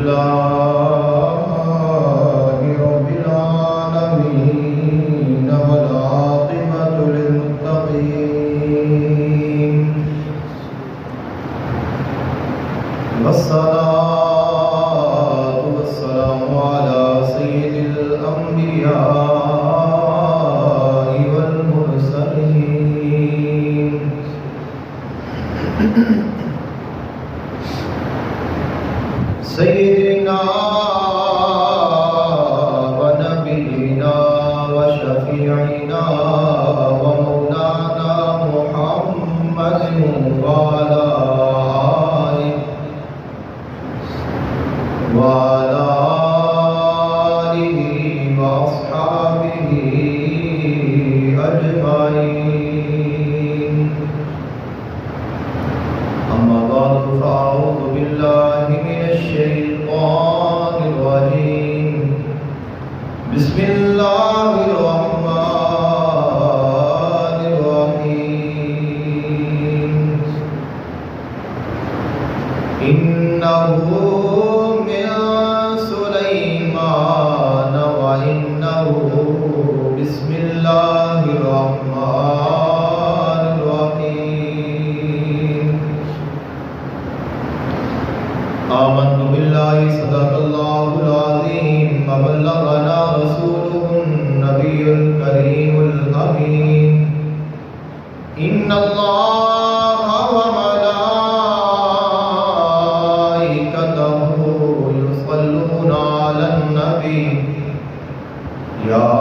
لله رب العالمين والعاقبة للمتقين والصلاة والسلام على سيد الأنبياء والمرسلين سيدنا ونبينا وشفيعنا ومولانا محمد وعلى آله وأصحابه أجمعين. أما بعد فأعوذ بالله من الشيطان الرجيم. بسم الله الرحمن الرحيم. إنه من سليمان وإنه بسم الله الرحمن الرحيم. آمنت بالله صدق الله العظيم وبلغنا رسوله النبي الكريم الأمين. إن الله وملائكته يصلون على النبي يا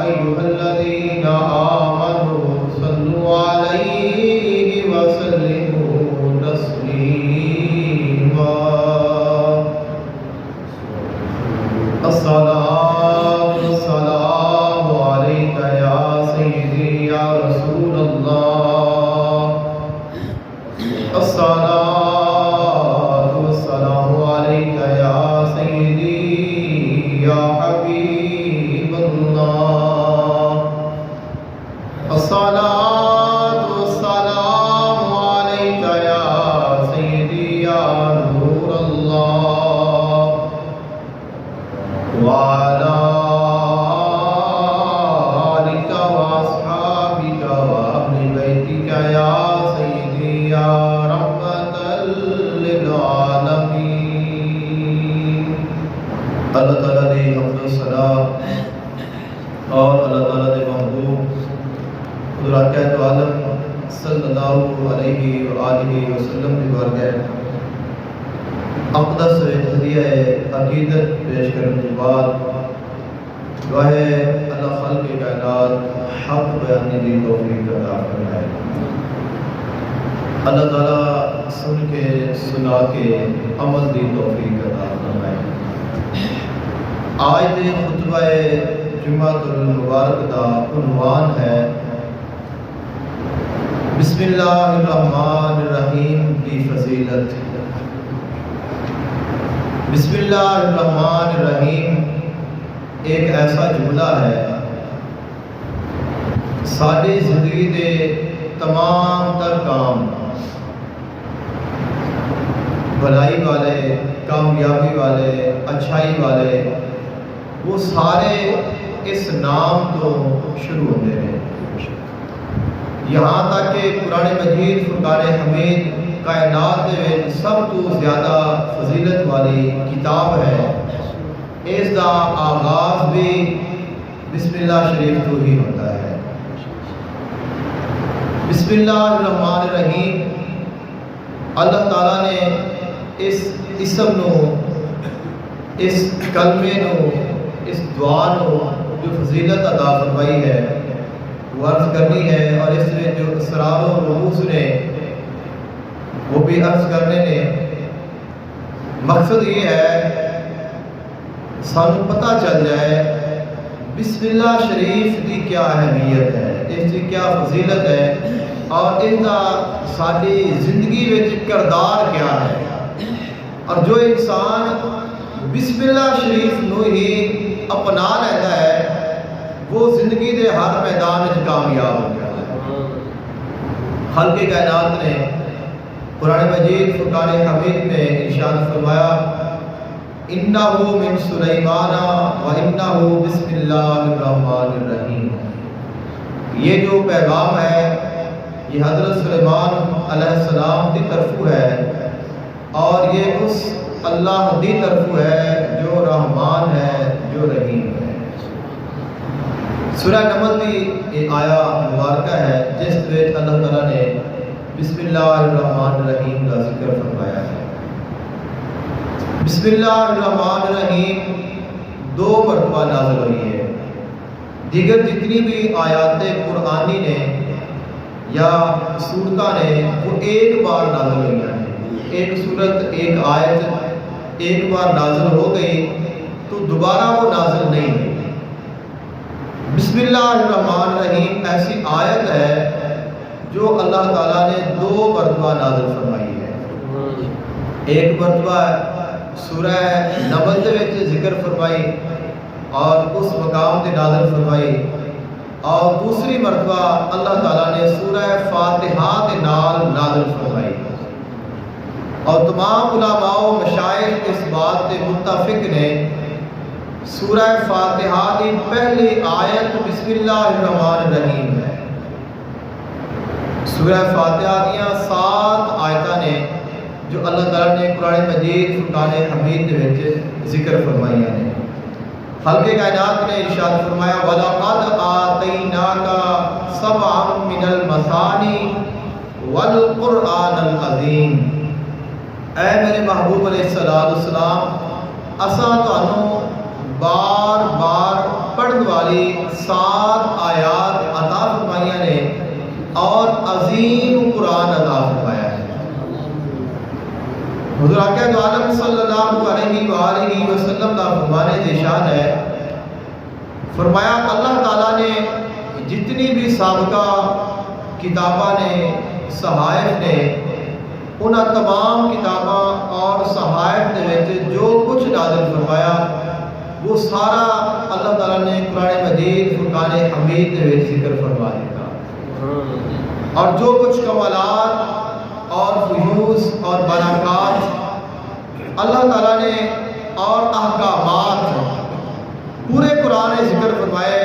أيها الذين آمنوا صلوا عليه وسلموا تسليما. الصلاة والسلام عليك يا سيدي يا رسول الله. الصلاة والسلام عليك يا سيدي يا حبيب الله. الصلاة والسلام عليك يا سيدي يا نور الله وعلى آلك وأصحابك وأهل بيتك يا سيدي يا رحمة للعالمين. اللہ تعالیٰ نے حمد و ثنا اور اللہ تعالیٰ نے محبوب حضرت تو عالم صلی اللہ علیہ وآلہ وسلم کی بارگاہ اقدس ہدیہ عقیدت پیش کرنے کے بعد دعا ہے اللہ خالق کائنات حق بیانی دی توفیق عطا فرمائے. اللہ تعالیٰ سن کے سنا کے عمل دی توفیق عطا فرمائے. آج دے خطبہ جمعۃ المبارک دا عنوان ہے بسم اللہ الرحمن الرحیم کی فضیلت. بسم اللہ الرحمن الرحیم ایک ایسا جملہ ہے ساری زندگی دے تمام تر کام بھلائی والے، کامیابی والے، اچھائی والے وہ سارے اس نام تو شروع ہوتے ہیں. یہاں تک کہ قرآن مجید فرقان حمید کائنات میں سب تو زیادہ فضیلت والی کتاب ہے. اس کا آغاز بھی بسم اللہ شریف تو ہی ہوتا ہے. بسم اللہ الرحمن الرحیم اللہ تعالیٰ نے اس اسم نو، اس کلمے نو، اس دعا نو جو فضیلت عطا فرمائی ہے وہ عرض کرنی ہے، اور اس میں جو اسرار و رموز نے وہ بھی عرض کرنے نے. مقصد یہ ہے سانو پتہ چل جائے بسم اللہ شریف کی کیا اہمیت ہے، اس کی کیا فضیلت ہے، اور اس کا ساری زندگی میں کردار کیا ہے. اور جو انسان بسم اللہ شریف نو ہی اپنا لیتا ہے وہ زندگی دے ہر میدان کامیاب ہو جاتا ہے. خالق کائنات نے قرآن مجید فرقان حمید میں ارشاد فرمایا انہو من سلیمان و انہو بسم اللہ الرحمن الرحیم. یہ جو پیغام ہے یہ حضرت سلیمان علیہ السلام دی طرفو ہے اور یہ اس اللہ دی طرفو ہے جو رحمان ہے جو رحیم ہے. سورہ نمل دی یہ آیا مبارکہ ہے جس وچ اللہ تعالیٰ نے بسم اللہ الرحمن الرحیم کا ذکر فرمایا ہے. بسم اللہ الرحمن الرحیم 2 مرتبہ نازل ہوئی ہے. دیگر جتنی بھی آیات قرآنی نے یا سورتاں نے وہ ایک بار نازل ہوئی ہیں. ایک سورت ایک آیت ایک بار نازل ہو گئی تو دوبارہ وہ نازل نہیں ہوئی. بسم اللہ الرحمن الرحیم ایسی آیت ہے جو اللہ تعالیٰ نے 2 مرتبہ نازل فرمائی ہے. ایک مرتبہ سورہ نمل دے وچ ذکر فرمائی اور اس مقام تے نازل فرمائی اور دوسری مرتبہ اللہ تعالیٰ نے سورہ فاتحہ دے نال نازل فرمائی. اور تمام علماء و مشائخ اس بات تے متفق نے سورہ فاتحہ کی پہلی آیت بسم اللہ الرحمن الرحیم ہے. سورہ فاتحہ دیا 7 آیتاں نے جو اللہ تعالیٰ نے قرآن مجید فرقان حمید وچ ذکر فرمائی ہیں. خالق کائنات نے ارشاد فرمایا وَلَقَدْ آتَيْنَاكَ سَبْعًا مِنَ الْمَثَانِي وَالْقُرْآنَ الْعَظِيمِ. اے میرے محبوب علیہ السلام اساں تانوں بار بار پڑھن والی 7 آیات عطا فرمائیاں نے اور عظیم قرآن عطا فرمایا ہے. حضور آقا دو عالم صلی اللہ علیہ وآلہ وسلم کا فرمانے نشان ہے. فرمایا اللہ تعالیٰ نے جتنی بھی سابقہ کتاباں نے صحائف نے انہاں تمام کتاباں اور صحائف دے وچ جو کچھ نازل فرمایا وہ سارا اللہ تعالیٰ نے قرآن مجید فرقان حمید دے وچ ذکر فرما دیتا. اور جو کچھ کمالات اور فیوز اور برکات اللہ تعالیٰ نے اور احکامات پورے قرآن ذکر فرمائے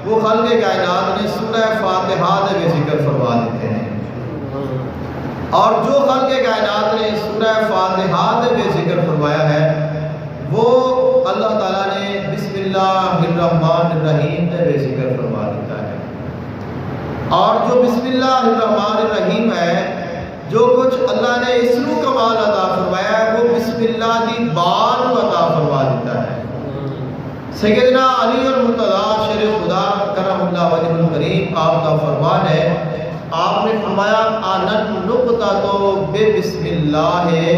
وہ خالق کائنات نے سورہ فاتحہ میں ذکر فرما دیتے ہیں. اور جو خالق کائنات نے سورہ فاتحہ میں ذکر فرمایا ہے وہ اللہ تعالیٰ نے بسم اللہ الرحمن الرحیم میں ذکر فرما دیتا ہے. اور جو بسم اللہ الرحمن الرحیم ہے جو کچھ اللہ نے اس نو کمال عطا فرمایا ہے وہ بسم اللہ دی بار عطا فرما دیتا ہے. سیدنا علی المرتضیٰ شیر خدا کرم اللہ وجہ الکریم آپ کا فرمان ہے. آپ نے فرمایا آنن نقطہ تو بے بسم اللہ ہے.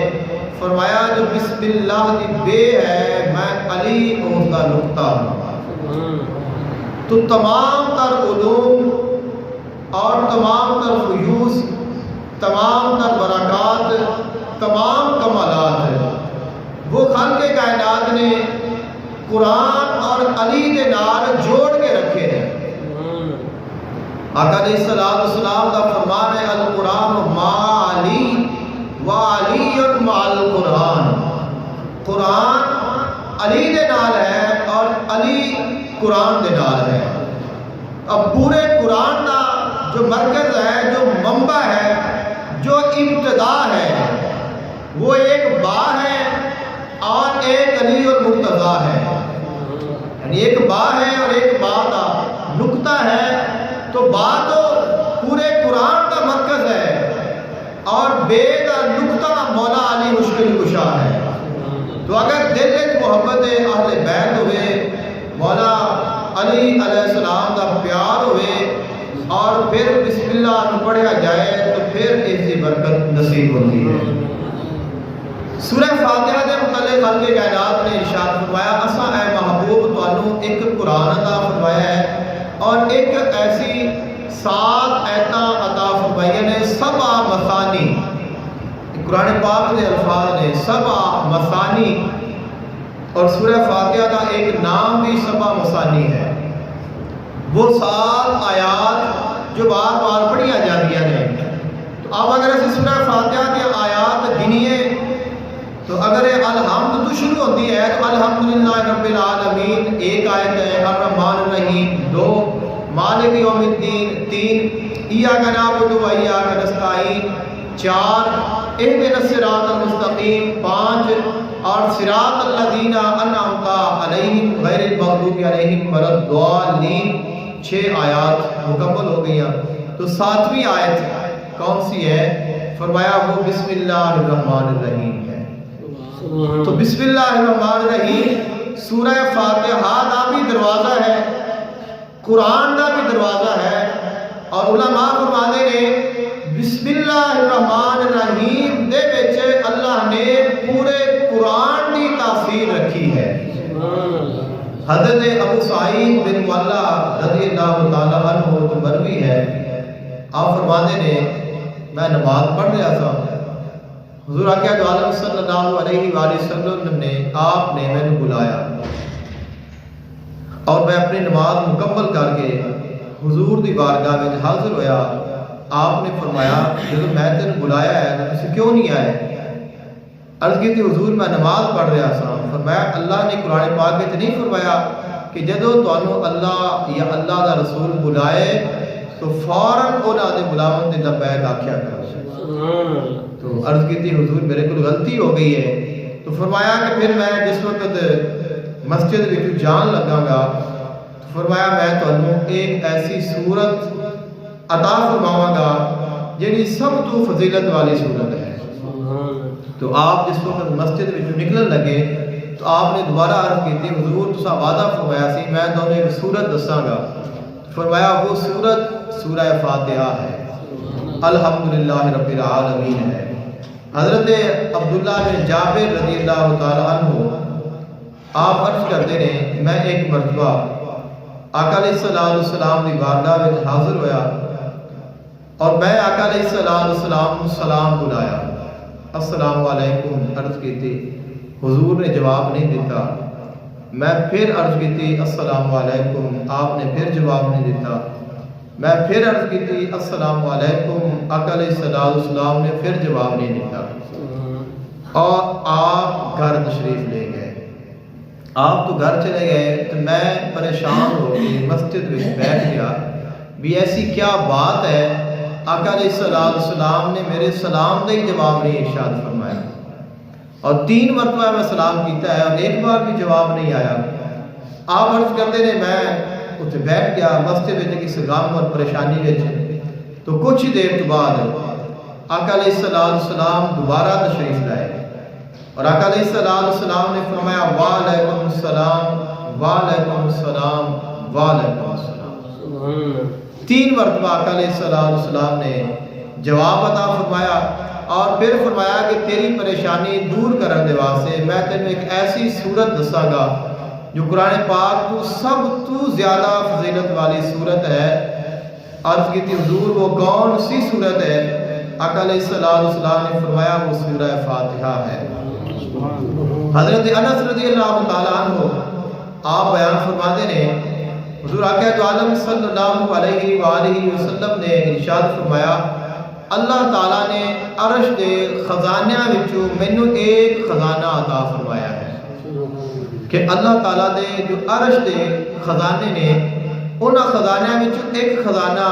فرمایا جو بسم اللہ دی بے ہے میں علی اس کا نقطہ ہوں. تو تمام تر علوم اور تمام تر فیوز تمام تر برکات تمام کمالات وہ خالق کائنات نے قرآن اور علی کے نال جوڑ کے رکھے ہیں. آقا علیہ السلام کا فرمان ہے القرآن مع علی و علی مع القرآن. قرآن علی کے نال ہے اور علی قرآن کے نال ہے. اب پورے قرآن کا جو مرکز ہے جو منبع ہے جو ابتدا ہے وہ ایک با ہے اور ایک علی اور مرتضیٰ ہے. یعنی ایک با ہے اور ایک با کا نقطہ ہے. تو با تو پورے قرآن کا مرکز ہے اور بے کا نقطہ مولا علی مشکل کشا ہے. تو اگر دل میں محبت اہل بیت ہوئے مولا علی علیہ السلام کا پیار ہوئے اور پھر بسم اللہ پڑھا جائے تو پھر اس کی برکت نصیب ہوتی ہے. سورہ فاتحہ کے متعلق خالق کائنات نے ارشاد فرمایا اساں اے محبوب تانوں ایک قرآن عطا فرمایا ہے اور ایک ایسی 7 آیتاں عطا فرمائی نے 7 مثانی. قرآن پاک کے الفاظ نے 7 مثانی اور سورہ فاتحہ کا ایک نام بھی 7 مثانی ہے. وہ 7 آیات جو بار بار پڑھیا جاتی ہیں. تو اب اگر اس سورہ فاتحہ کی آیات گنیے تو اگر الحمد تو شروع ہوتی ہے تو الحمدللہ رب العالمین ایک آیت ہے، الرحمن الرحیم 2، مالک یوم الدین 3، ایاک نعبد و ایاک نستعین 4، اہدنا الصراط المستقیم 5، اور صراط الذین انعمت علیہم غیر المغضوب علیہم ولا الضالین 6 آیات مکمل ہو گئی ہیں۔ تو 7ویں آیت کون سی ہے؟ فرمایا وہ بسم اللہ الرحمن الرحیم ہے۔ تو بسم اللہ الرحمن الرحیم سورہ فاتحہ دا بھی دروازہ ہے، قرآن دا بھی دروازہ ہے، اور علماء فرماتے نے بسم اللہ الرحمن الرحیم دے وچ اللہ نے پورے قرآن دی تاثیر رکھی ہے۔ حضرت ابو سعید بن معلا رضی اللہ تعالیٰ عنہ تو مروی ہے، آپ فرماتے نے میں نماز پڑھ رہا تھا، حضور آقا دو عالم صلی اللہ علیہ وآلہ وسلم نے آپ نے میں بلایا، اور میں اپنی نماز مکمل کر کے حضور دی بارگاہ میں حاضر ہویا۔ آپ نے فرمایا جب میں تین بلایا ہے تو تسی کیوں نہیں آئے؟ عرض کی تھی حضور میں نماز پڑھ رہا تھا۔ فرمایا اللہ نے قرآن پاک میں نہیں فرمایا کہ جدو تانوں اللہ یا اللہ دا رسول بلائے تو فوراً انہاں دے بلاون تے لبیک آکھیا کرو؟ تو عرض کی تھی حضور میرے کو غلطی ہو گئی ہے۔ تو فرمایا کہ پھر میں جس وقت مسجد وچ جان لگا گا تو فرمایا میں تانوں ایک ایسی صورت عطا فرماواں گا جہی سب تو فضیلت والی صورت ہے۔ تو آپ جس وقت مسجد وچ نکلن لگے تو آپ نے دوبارہ عرض کی تھی حضور تسا وعدہ فرمایا سی میں تانوں ایک صورت دساں گا۔ فرمایا وہ صورت سورہ فاتحہ ہے، الحمدللہ رب العالمین ہے۔ حضرت عبداللہ بن جابر رضی اللہ تعالیٰ عنہ آپ عرض کرتے ہیں میں ایک مرتبہ آقا علیہ السلام دی بارگاہ میں حاضر ہویا، اور میں آقا علیہ السلام سلام بلایا، السلام علیکم عرض کی تھی، حضور نے جواب نہیں دیتا۔ میں پھر عرض کی تھی السلام علیکم، آپ نے پھر جواب نہیں دیتا۔ میں پھر عرض کی تھی السلام علیکم، آقا علیہ السلام نے پھر جواب نہیں دیتا، اور آپ گھر تشریف لے گئے۔ آپ تو گھر چلے گئے تو میں پریشان ہو کے مسجد میں بیٹھ گیا بھی ایسی کیا بات ہے، آقا علیہ السلام نے میرے سلام کا ہی جواب نہیں ارشاد فرمایا، اور 3 مرتبہ میں سلام کیتا ہے اور ایک بار بھی جواب نہیں آیا۔ آپ عرض کرتے ہیں میں اتنے بیٹھ گیا مسجد میں کسی غم اور پریشانی میں، تو کچھ دیر تو بعد آقا علیہ السلام دوبارہ تشریف لائے، اور آقا علیہ السلام نے فرمایا وعلیکم السلام وعلیکم السلام وعلیکم السلام۔ 3 مرتبہ آقا علیہ السلام نے جواب عطا فرمایا، اور پھر فرمایا کہ تیری پریشانی دور کرنے دے واسطے میں تینوں ایک ایسی صورت دساں گا جو قرآن پاک تو سب تو زیادہ فضیلت والی صورت ہے۔ عرض کی تھی حضور وہ کون سی صورت ہے؟ آقا علیہ السلام نے فرمایا وہ سورہ فاتحہ ہے۔ حضرت انس رضی اللہ تعالیٰ عنہ آپ بیان فرماتے ہیں حضور آقا دو عالم صلی اللہ علیہ وآلہ وسلم نے ارشاد فرمایا اللہ تعالیٰ نے عرش دے خزانیاں وچوں مینوں ایک خزانہ عطا فرمایا ہے، کہ اللہ تعالیٰ دے جو عرش دے خزانے نے انہاں خزانیاں وچوں ایک خزانہ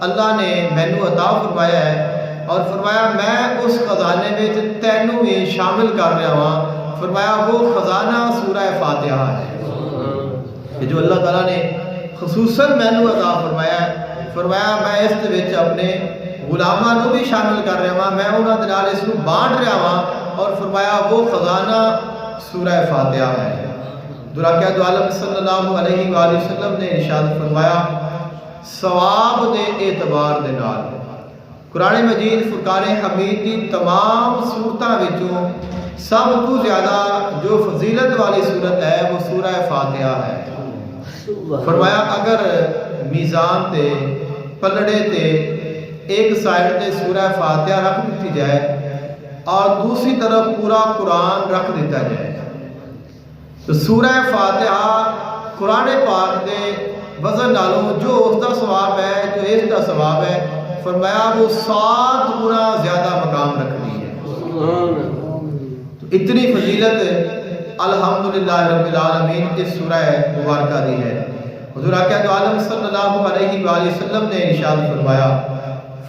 اللہ نے مینوں عطا فرمایا ہے، اور فرمایا میں اس خزانے وچ تینوں بھی شامل کر رہا ہوں۔ فرمایا وہ خزانہ سورہ فاتحہ ہے کہ جو اللہ تعالیٰ نے خصوصاً مینوں عطا فرمایا ہے۔ فرمایا میں اس وچ اپنے غلاماں نو بھی شامل کر رہا ہوں، میں انہاں دے نال اس نو بانٹ رہا ہوں، اور فرمایا وہ خزانہ سورہ فاتحہ ہے۔ دراکہ دو عالم صلی اللہ علیہ وآلہ وسلم نے ارشاد فرمایا ثواب دے اعتبار دے نال قرآن مجید فرقان حمید دی تمام صورتاں وچوں سب تو زیادہ جو فضیلت والی صورت ہے وہ سورہ فاتحہ ہے۔ فرمایا اگر میزان تے پلڑے تے ایک سائڈ تے سورہ فاتحہ رکھ دیتی جائے اور دوسری طرف پورا قرآن رکھ دیتا جائے تو سورہ فاتحہ قرآن پاک دے وزن نالوں جو اس کا ثواب ہے جو اس کا ثواب ہے فرمایا وہ 7 گنا زیادہ مقام رکھنی ہے۔ تو اتنی فضیلت الحمدللہ رب العالمین اس سورہ مبارکہ دی ہے۔ حضور اکرم عالم صلی اللہ علیہ وآلہ وسلم نے ارشاد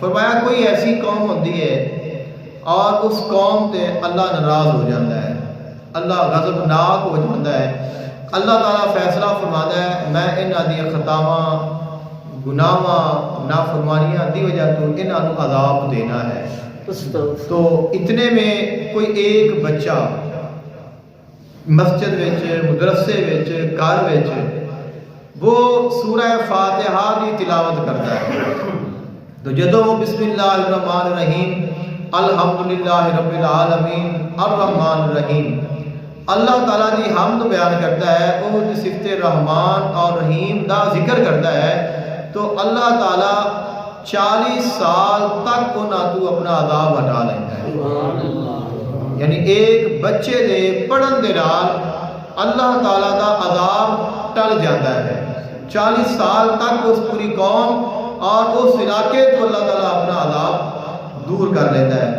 فرمایا کوئی ایسی قوم ہوتی ہے اور اس قوم تے اللہ ناراض ہو جاتا ہے، اللہ غضبناک ہو جاتا ہے، اللہ تعالیٰ فیصلہ فرماتا ہے میں انہاں دی خطاواں گناہاں نافرمانیاں دی وجہ تو انہاں نو عذاب دینا ہے۔ تو اتنے میں کوئی ایک بچہ مسجد وچ، مدرسے وچ، گھر وچ وہ سورہ فاتحہ کی تلاوت کرتا ہے، تو جدوں وہ بسم اللہ الرحمن الرحیم الحمدللہ رب العالمین الرحمن الرحیم اللہ تعالیٰ دی حمد بیان کرتا ہے، وہ صفت رحمان اور رحیم دا ذکر کرتا ہے، تو اللہ تعالیٰ 40 سال تک انہاں تو اپنا عذاب ہٹا لیتا ہے۔ یعنی ایک بچے دے پڑھن دے نال اللہ تعالیٰ دا عذاب ٹل جاتا ہے، 40 سال تک اس پوری قوم اور اس علاقے تو اللہ تعالیٰ اپنا عذاب دور کر لیتا ہے۔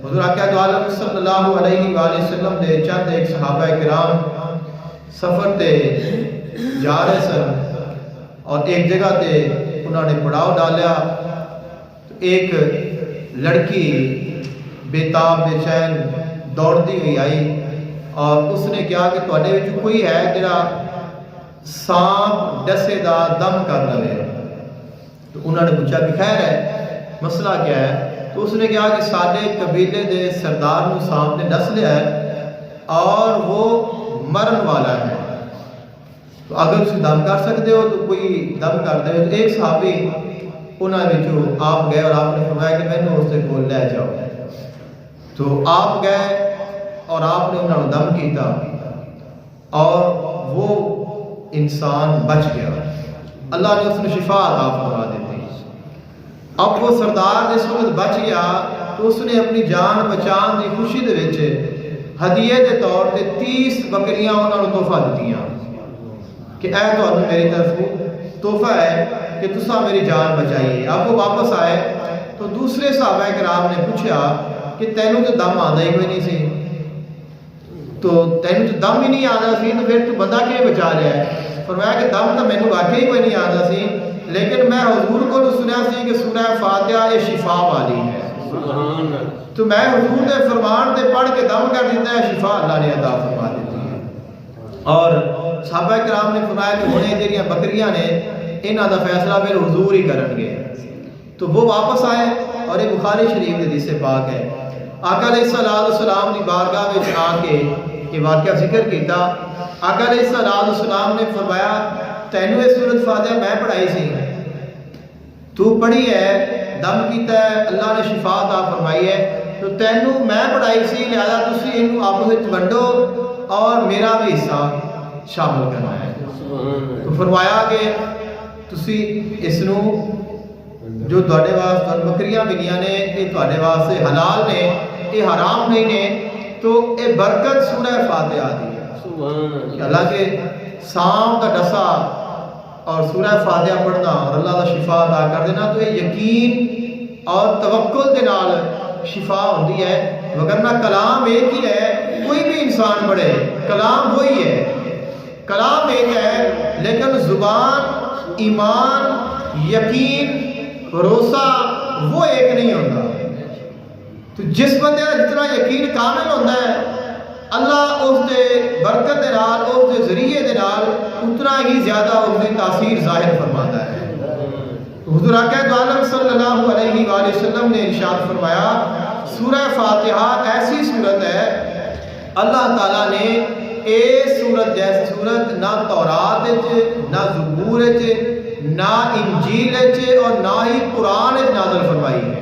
حضور اکرم عالم صلی اللہ علیہ وآلہ وسلم دے چند ایک صحابہ کرام سفر تے جا رہے سن اور ایک جگہ تے انہوں نے پڑاؤ ڈالیا، ایک لڑکی بے تاب بے چین دوڑتی ہوئی آئی اور اس نے کہا کہ تواڈے وچ کوئی ہے جڑا سانپ ڈسے دا دم کر لے؟ تو انہوں نے پوچھا کہ خیر ہے، مسئلہ کیا ہے؟ تو اس نے کہا کہ سارے قبیلے دے سردار نو سانپ نے ڈس لیا ہے اور وہ مرن والا ہے، تو اگر اسے دم کر سکتے ہو تو کوئی دم کر دے۔ تو ایک صحابی انہوں نے آپ گئے اور آپ نے فرمایا کہ میں نے اس سے کول لے جاؤ، تو آپ گئے اور آپ نے انہوں نے دم کیتا اور وہ انسان بچ گیا، اللہ نے اس نے شفا عطا فرما دی۔ اب وہ سردار جس وقت بچ گیا تو اس نے اپنی جان بچان کی خوشی دے وچ ہدیے دے طور تے 30 بکریاں انہوں نے تحفہ دتیاں کہ اے تو میری طرف تحفہ ہے کہ تسا میری جان بچائیے۔ اب وہ واپس آئے تو دوسرے صحابہ کرام نے پوچھا کہ تینوں تو دم آندا ہی کوئی نہیں سی، تو تینوں تو دم ہی نہیں آندا سی تو پھر تو بندہ کیوں بچا رہا ہے؟ فرمایا کہ دم تو مینوں واقعی کوئی نہیں آندا سی، لیکن میں حضور کو سنیا سی کہ سورہ فاتحہ یہ شفا والی ہے، تو میں حضور دے فرمان دے پڑھ کے دم کر دیتا ہے، شفا اللہ نے عطا فرما دیتی ہے۔ اور صحابہ کرام نے فرمایا کہ ہن یہ جڑیاں بکریاں نے انہاں دا فیصلہ پھر حضور ہی کرن گے، تو وہ واپس آئے اور یہ بخاری شریف دے حدیث پاک ہے۔ آقا علیہ الصلوۃ والسلام دی بارگاہ وچ آ کے یہ واقعہ ذکر کیتا، آقا علیہ الصلوۃ والسلام نے فرمایا تینوں یہ سورۃ فاتحہ میں پڑھائی سی، تو پڑھی ہے، دم کیتا ہے، اللہ نے شفا عطا فرمائی ہے، تو تینوں میں پڑھائی سی، لہذا تسی اینو آپس وچ ونڈو اور میرا بھی حصہ شامل کرنا ہے۔ تو فرمایا کہ تسی اس نو جو تواڈے واسطے بکریاں ملیاں نے یہ تواڈے واسطے حلال نے، یہ حرام نہیں نے، تو یہ برکت سورہ فاتحہ دی ہے۔ حالانکہ سام کا ڈسا اور سورہ فاتحہ پڑھنا اور اللہ کا شفا عطا کر دینا تو یہ یقین اور توکل کے نال شفا ہوتی ہے، وگرنہ کلام ایک ہی ہے، کوئی بھی انسان پڑھے کلام وہی ہے، کلام ایک ہے، لیکن زبان، ایمان، یقین، بھروسہ وہ ایک نہیں ہوتا۔ تو جس بندے کا جتنا یقین کامل ہوتا ہے اللہ اس دے برکت دے نال، اس دے ذریعے دے نال اتنا ہی زیادہ اس دی تاثیر ظاہر فرماتا ہے۔ حضور اکرم عالم صلی اللہ علیہ وآلہ وسلم نے ارشاد فرمایا سورہ فاتحہ ایسی صورت ہے اللہ تعالیٰ نے اس صورت جیسی صورت نہ تورات نہ زبور نہ انجیل اور نہ ہی قرآن نازل فرمائی ہے،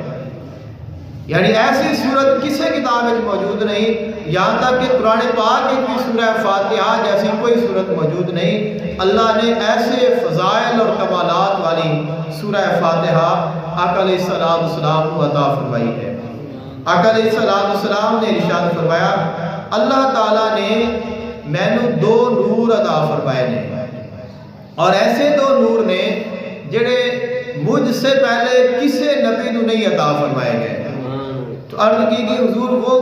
یعنی ایسی صورت کسی کتاب میں موجود نہیں، یہاں تک کہ قرآن پاک کی بھی سورہ فاتحہ جیسی کوئی صورت موجود نہیں۔ اللہ نے ایسے فضائل اور کمالات والی سورہ فاتحہ آقا علیہ السلام کو عطا فرمائی ہے۔ آقا علیہ السلام نے ارشاد فرمایا اللہ تعالیٰ نے مینوں 2 نور عطا فرمائے نے، اور ایسے 2 نور نے جڑے مجھ سے پہلے کسی نبی نو نہیں عطا فرمائے گئے۔ تو عرض کی کہ حضور وہ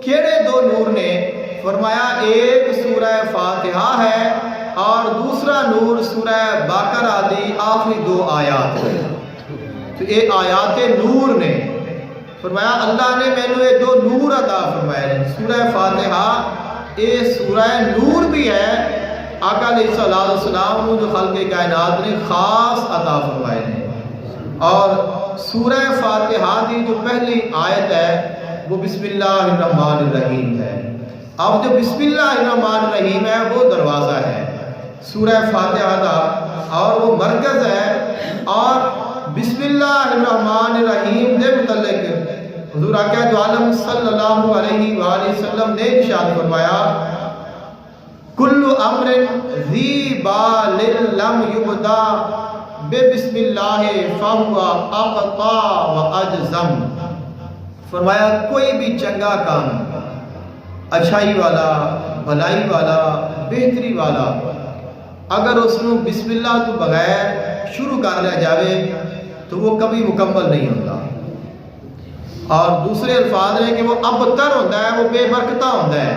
کیڑے 2 نور نے؟ فرمایا ایک فاتحہ ہے اور دوسرا نور سورہ بقرہ دی آخری 2 آیات ہے. تو یہ آیات نور نے فرمایا اللہ نے مینوں یہ 2 نور عطا فرمائے. سورہ فاتحہ یہ سورہ نور بھی ہے. آقا علیہ الصلوۃ والسلام کو جو خلق کائنات نے خاص عطا فرمائے ہیں. اور سورہ فاتحہ کی جو پہلی آیت ہے وہ بسم اللہ الرحمن الرحیم ہے. اب جو بسم اللہ الرحمن الرحیم ہے وہ دروازہ ہے سورہ فاتحہ کا اور وہ مرکز ہے. اور بسم اللہ الرحمن الرحیم دے متعلق حضور آقا دو عالم صلی اللہ علیہ وآلہ وسلم نے ارشاد فرمایا کل امر ذی بال لم یبدا بسم اللہ فہو اقطع و اجزم. فرمایا کوئی بھی چنگا کام اچھائی والا بھلائی والا بہتری والا اگر اس کو بسم اللہ تو بغیر شروع کر لیا جاوے تو وہ کبھی مکمل نہیں ہوتا. اور دوسرے الفاظ ہیں کہ وہ ابتر ہوتا ہے, وہ بے برکتہ ہوتا ہے.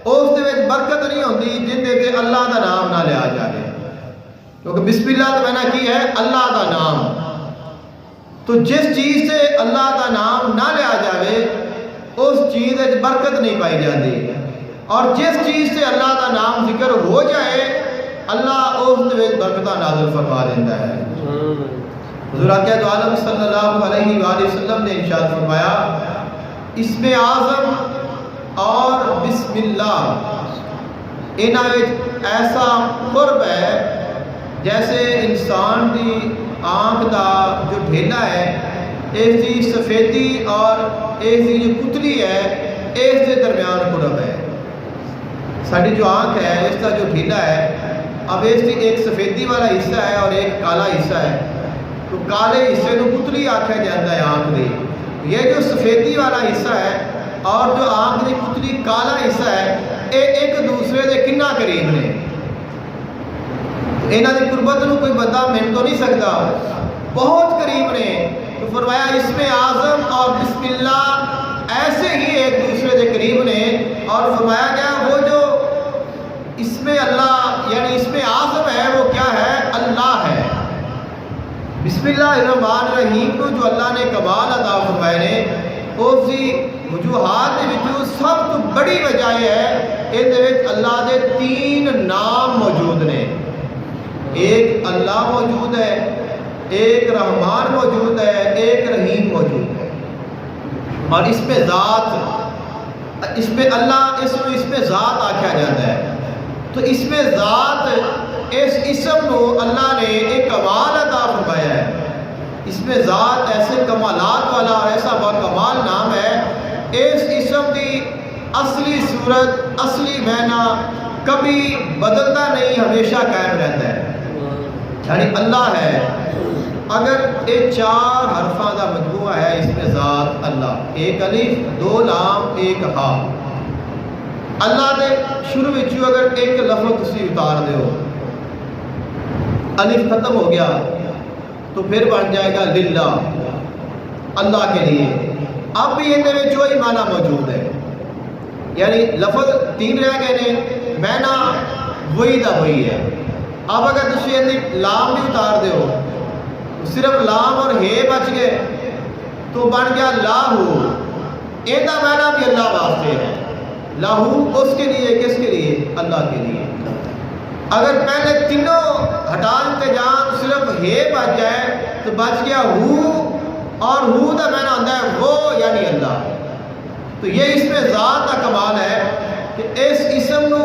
اس دے وچ برکت نہیں ہوتی جن دے تے اللہ دا نام نہ لیا جائے, کیونکہ بسم اللہ تو معنی کی ہے اللہ دا نام. تو جس چیز سے اللہ دا نام نہ لیا جائے اس چیز وچ برکت نہیں پائی جاتی, اور جس چیز سے اللہ دا نام ذکر ہو جائے اللہ اس دے وچ برکتاں نازل فرما دیتا ہے. حضور آقا دو عالم صلی اللہ علیہ وآلہ وسلم نے ارشاد فرمایا اسم اعظم اور بسم اللہ انہاں وچ ایسا قرب ہے جیسے انسان دی آنکھ دا جو ڈھیلا ہے اس دی سفیدی اور اس دی جو پتلی ہے اس دے درمیان قرب ہے. ساری جو آنکھ ہے اس کا جو ڈھیلا ہے اب اس کی ایک سفیدی والا حصہ ہے اور ایک کالا حصہ ہے. تو کالے حصے کو پتلی آکھا جاتا ہے آنکھ دی. یہ جو سفیدی والا حصہ ہے اور جو آنکھ دی پتلی کالا حصہ ہے یہ ایک دوسرے دے کنا قریب نے. انہاں دی قربت نو کوئی بندہ من تو نہیں سکتا, بہت قریب نے. تو فرمایا اسم اعظم اور بسم اللہ ایسے ہی ایک دوسرے دے قریب نے. اور فرمایا گیا وہ جو اسم اللہ یعنی اسم اعظم ہے وہ کیا ہے اللہ ہے. بسم اللہ الرحمن الرحیم کو جو اللہ نے کمال عطا فرمائے نے اس کی وجوہات دے وچوں سب تو بڑی وجہ ہے اس دے وچ اللہ دے 3 نام موجود نے. ایک اللہ موجود ہے, ایک رحمان موجود ہے, ایک رحیم موجود ہے. اور اس پہ ذات اس پہ اللہ اس پہ ذات آکھا جاتا ہے. تو اس میں ذات اس اسم نو اللہ نے ایک کمال عطا فرمایا ہے. اس میں ذات ایسے کمالات والا اور ایسا با کمال نام ہے اس اسم دی اصلی صورت اصلی معنی کبھی بدلتا نہیں, ہمیشہ قائم رہتا ہے. یعنی اللہ ہے اگر یہ 4 حرفاں کا مجموعہ ہے اس میں ذات اللہ, ایک الف 2 لام 1 ہا. اللہ دے شروع وچوں اگر ایک لفظ تسی اتار دیو الف ختم ہو گیا تو پھر بن جائے گا للہ اللہ کے لیے. اب بھی اندے وچ وہی معنی موجود ہے, یعنی لفظ 3 رہ گئے نے, معنی وہی دا وہی ہے. اب اگر تسی اندی لام بھی اتار دیو صرف لام اور ہے بچ گئے تو بن گیا لاہو. ایندا معنی بھی اللہ واسطے ہے. لاہو اس کے لیے, کس کے لیے؟ اللہ کے لیے. اگر پہلے تینوں ہٹا دیتے جان صرف ہے بچ جائے تو بچ گیا ہو, اور ہو دا معنی آتا ہے وہ یعنی اللہ. تو یہ اس میں ذات کا کمال ہے کہ اس اسم نو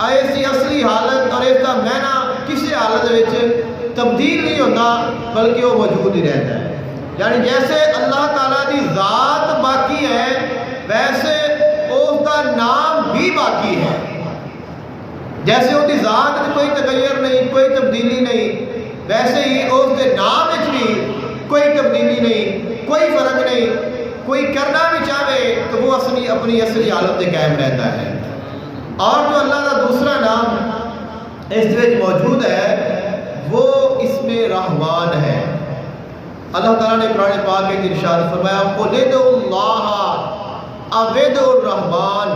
ایسی اصلی حالت اور اس کا معنی کسی حالت وچ تبدیل نہیں ہوتا بلکہ وہ موجود ہی رہتا ہے. یعنی جیسے اللہ تعالیٰ دی ذات باقی ہے ویسے اس کا نام بھی باقی ہے. جیسے اس کی ذات میں کوئی تغیر نہیں, کوئی تبدیلی نہیں, ویسے ہی اس کے نام میں بھی کوئی تبدیلی نہیں, کوئی فرق نہیں. کوئی کرنا بھی چاہے تو وہ اپنی اصلی حالت میں قائم رہتا ہے. اور جو اللہ کا دوسرا نام اس میں موجود ہے وہ اسم رحمان ہے. اللہ تعالیٰ نے قرآن پاک کے ارشاد فرمایا قُلِ ادْعُوا اللَّهَ اَوِ ادْعُوا الرَّحْمَٰنَ.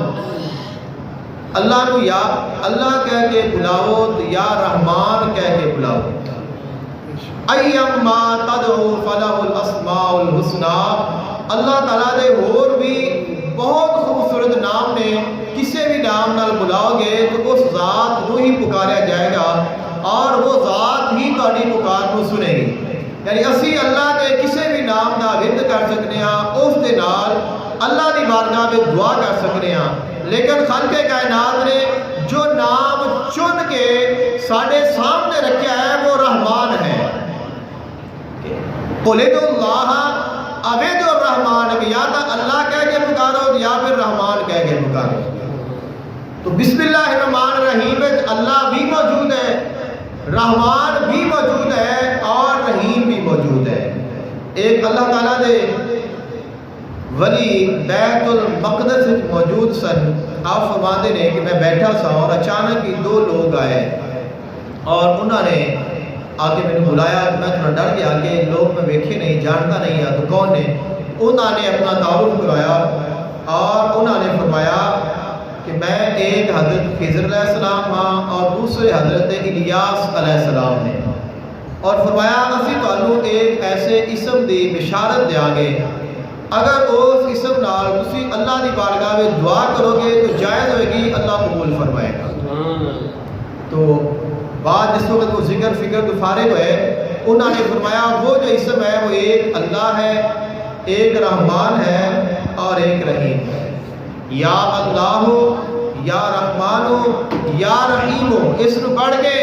اللہ نو یا اللہ کہہ کے بلاؤ تو یا رحمان کہہ کے بلاؤ. ایما تدعو فلہ الاسماء الحسنی. اللہ تعالیٰ دے اور بھی بہت خوبصورت نام نے. کسی بھی نام نال بلاؤ گے تو اس ذات کو ہی پکاریا جائے گا اور وہ ذات ہی تہاڈی پکار کو سنے گی. یعنی اسی اللہ دے کسی بھی نام دا ورد کر سکتے ہیں, اس دے نال اللہ دی بارگاہ میں دعا کر سکتے ہیں. لیکن خالق کائنات نے جو نام چن کے ساڈے سامنے رکھا ہے وہ رحمان ہے. قل ادعوا اللہ او ادعوا الرحمن, کہ یا تو اللہ کہہ کے پکارو یا پھر رحمان کہہ کے پکارو. تو بسم اللہ الرحمن الرحیم میں اللہ بھی موجود ہے, رحمان بھی موجود ہے اور رحیم بھی موجود ہے. ایک اللہ تعالیٰ دے ولی بیت المقدس موجود سن. آپ فرماتے ہیں کہ میں بیٹھا سا اور اچانک ہی 2 لوگ آئے اور انہوں نے آ کے میں نے بلایا. میں تھوڑا ڈر گیا کہ لوگ میں ویکھے نہیں, جانتا نہیں ہے تو کون نے. انہوں نے اپنا تعارف کرایا اور انہوں نے فرمایا کہ میں ایک حضرت خضر علیہ السلام ہاں اور دوسرے حضرت الیاس علیہ السلام نے. اور فرمایا اسی تانوں ایک ایسے اسم دی بشارت دیا گے, اگر اس اسم نال تسی اللہ دی بارگاہ میں دعا کرو گے تو جائز ہوئے گی, اللہ قبول فرمائے گا. تو بعد جس وقت وہ ذکر فکر تو فارغ ہوئے, انہوں نے فرمایا وہ جو اسم ہے وہ ایک اللہ ہے, ایک رحمان ہے اور ایک رحیم ہے. یا اللہ یا رحمان یا رحیم, اس کو پڑھ کے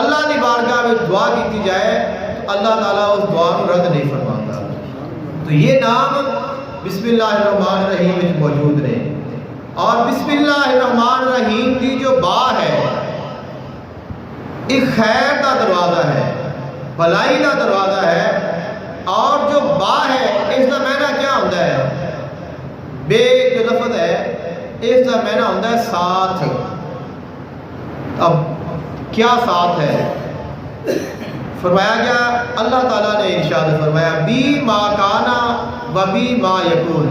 اللہ کی بارگاہ میں دعا کی جائے تو اللہ تعالیٰ اس دعا کو رد نہیں فرماتا. تو یہ نام بسم اللہ الرحمن الرحیم میں موجود نے. اور بسم اللہ الرحمن الرحیم کی جو با ہے ایک خیر کا دروازہ ہے, بھلائی کا دروازہ ہے. اور جو با ہے اس کا معنی کیا ہوتا ہے؟ بے جو لفظ ہے اس کا معنی ہوتا ہے ساتھ. اب کیا ساتھ ہے؟ فرمایا گیا اللہ تعالیٰ نے ارشاد فرمایا بی ما کانا و بی ما یکون,